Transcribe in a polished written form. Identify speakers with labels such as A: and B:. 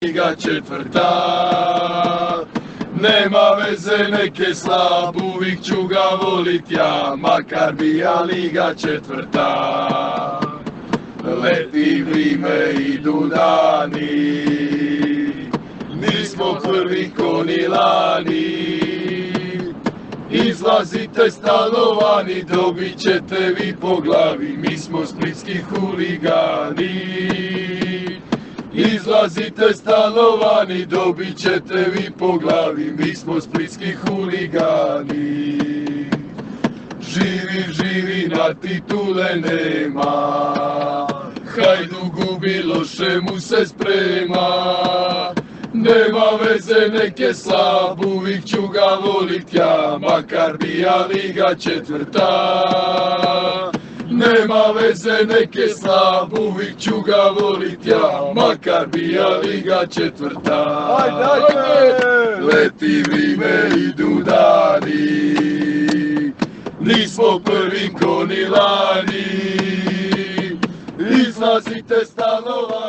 A: Liga četvrta. Nema veze, neke slab, uvijek ću ga volit ja, makar bija Liga četvrta. Leti vrime, idu dani, nismo prvi ko ni lani. Izlazite stanovani, dobit ćete vi po glavi, mi smo splitski huligani. Izlazite stanovani, dobit ćete vi po glavi, mi smo splitski huligani. Živi, živi, na titule nema, Hajduku Miloše mu se sprema. Nema veze, neke slab, uvijek ću ga volit ja, makar bija Liga četvrta. Nema veze, neke slab, uvijek ću ga volit ja, makar bija Liga četvrta. Leti vrime, idu dani, nismo prvi ko ni lani. Izlazite stanovani.